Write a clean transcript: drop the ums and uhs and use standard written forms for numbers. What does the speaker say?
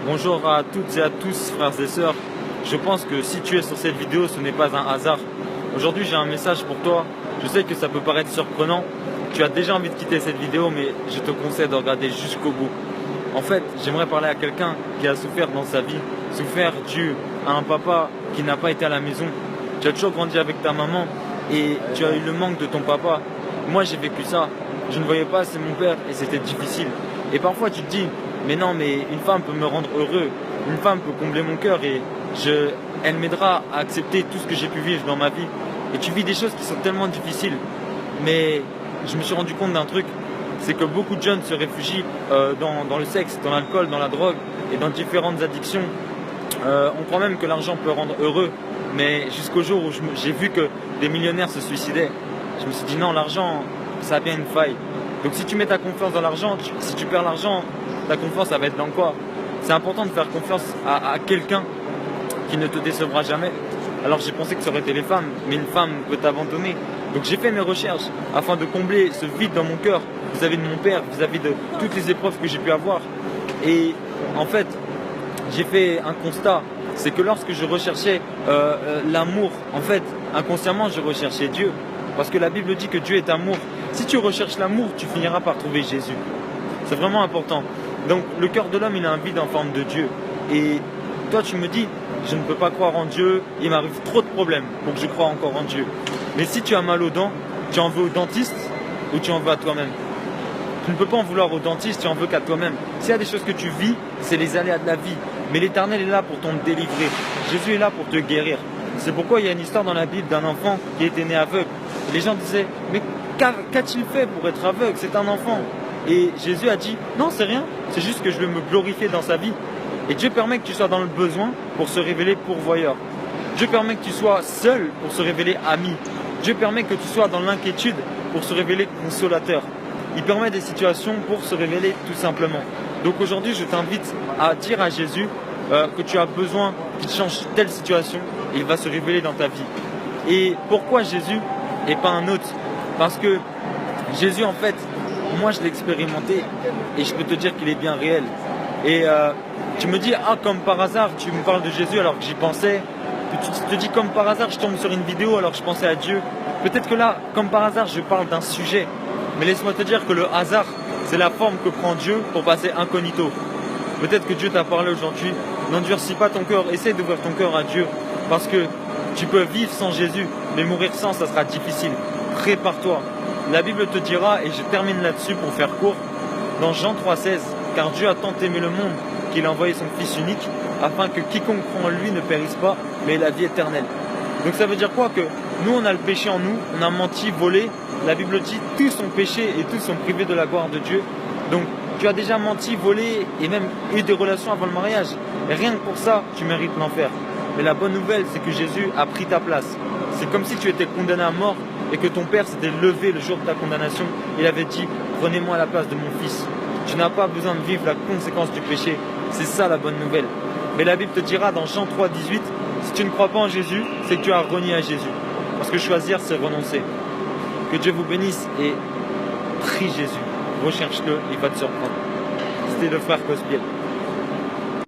Bonjour à toutes et à tous, frères et sœurs. Je pense que si tu es sur cette vidéo, ce n'est pas un hasard. Aujourd'hui, j'ai un message pour toi. Je sais que ça peut paraître surprenant. Tu as déjà envie de quitter cette vidéo, mais je te conseille de regarder jusqu'au bout. En fait, j'aimerais parler à quelqu'un qui a souffert dans sa vie, souffert dû à un papa qui n'a pas été à la maison. Tu as toujours grandi avec ta maman et tu as eu le manque de ton papa. Moi, j'ai vécu ça. Je ne voyais pas assez mon père et c'était difficile. Et parfois, tu te dis, mais non, mais une femme peut me rendre heureux. Une femme peut combler mon cœur et elle m'aidera à accepter tout ce que j'ai pu vivre dans ma vie. Et tu vis des choses qui sont tellement difficiles. Mais je me suis rendu compte d'un truc, c'est que beaucoup de jeunes se réfugient dans le sexe, dans l'alcool, dans la drogue et dans différentes addictions. On croit même que l'argent peut rendre heureux, mais jusqu'au jour où j'ai vu que des millionnaires se suicidaient, je me suis dit non, l'argent, ça a bien une faille. Donc si tu mets ta confiance dans l'argent, si tu perds l'argent, ta confiance, ça va être dans quoi? C'est important de faire confiance à quelqu'un qui ne te décevra jamais. Alors j'ai pensé que ça aurait été les femmes, mais une femme peut t'abandonner. Donc j'ai fait mes recherches afin de combler ce vide dans mon cœur vis-à-vis de mon père, vis-à-vis de toutes les épreuves que j'ai pu avoir. Et en fait, j'ai fait un constat, c'est que lorsque je recherchais l'amour, en fait, inconsciemment, je recherchais Dieu. Parce que la Bible dit que Dieu est amour. Si tu recherches l'amour, tu finiras par trouver Jésus. C'est vraiment important. Donc le cœur de l'homme, il a un vide en forme de Dieu. Et toi, tu me dis, je ne peux pas croire en Dieu, il m'arrive trop de problèmes pour que je croie encore en Dieu. Mais si tu as mal aux dents, tu en veux au dentiste ou tu en veux à toi-même? Tu ne peux pas en vouloir au dentiste, tu en veux qu'à toi-même. S'il y a des choses que tu vis, c'est les aléas de la vie. Mais l'Éternel est là pour t'en délivrer. Jésus est là pour te guérir. C'est pourquoi il y a une histoire dans la Bible d'un enfant qui était né aveugle. Les gens disaient, mais qu'a-t-il fait pour être aveugle? C'est un enfant. Et Jésus a dit, non, c'est rien, c'est juste que je veux me glorifier dans sa vie. Et Dieu permet que tu sois dans le besoin pour se révéler pourvoyeur. Dieu permet que tu sois seul pour se révéler ami. Dieu permet que tu sois dans l'inquiétude pour se révéler consolateur. Il permet des situations pour se révéler tout simplement. Donc aujourd'hui, je t'invite à dire à Jésus que tu as besoin qu'il change telle situation et il va se révéler dans ta vie. Et pourquoi Jésus et pas un autre? Parce que Jésus, en fait, moi je l'ai expérimenté et je peux te dire qu'il est bien réel. Et tu me dis, ah, comme par hasard, tu me parles de Jésus alors que j'y pensais. Tu te dis, comme par hasard, je tombe sur une vidéo alors que je pensais à Dieu. Peut-être que là, comme par hasard, je parle d'un sujet. Mais laisse-moi te dire que le hasard, c'est la forme que prend Dieu pour passer incognito. Peut-être que Dieu t'a parlé aujourd'hui. N'endurcis pas ton cœur, essaie d'ouvrir ton cœur à Dieu. Parce que tu peux vivre sans Jésus, mais mourir sans, ça sera difficile. Prépare-toi. La Bible te dira, et je termine là-dessus pour faire court, dans Jean 3,16, car Dieu a tant aimé le monde qu'il a envoyé son Fils unique, afin que quiconque croit en lui ne périsse pas, mais ait la vie éternelle. Donc ça veut dire quoi? Que nous, on a le péché en nous, on a menti, volé. La Bible dit, tous sont péchés et tous sont privés de la gloire de Dieu. Donc tu as déjà menti, volé et même eu des relations avant le mariage. Et rien que pour ça, tu mérites l'enfer. Mais la bonne nouvelle, c'est que Jésus a pris ta place. C'est comme si tu étais condamné à mort et que ton Père s'était levé le jour de ta condamnation. Il avait dit, prenez-moi la place de mon Fils. Tu n'as pas besoin de vivre la conséquence du péché. C'est ça la bonne nouvelle. Mais la Bible te dira dans Jean 3,18, si tu ne crois pas en Jésus, c'est que tu as renié à Jésus. Parce que choisir, c'est renoncer. Que Dieu vous bénisse et prie Jésus. Recherche-le, il va te surprendre. C'était le frère Cosbiel.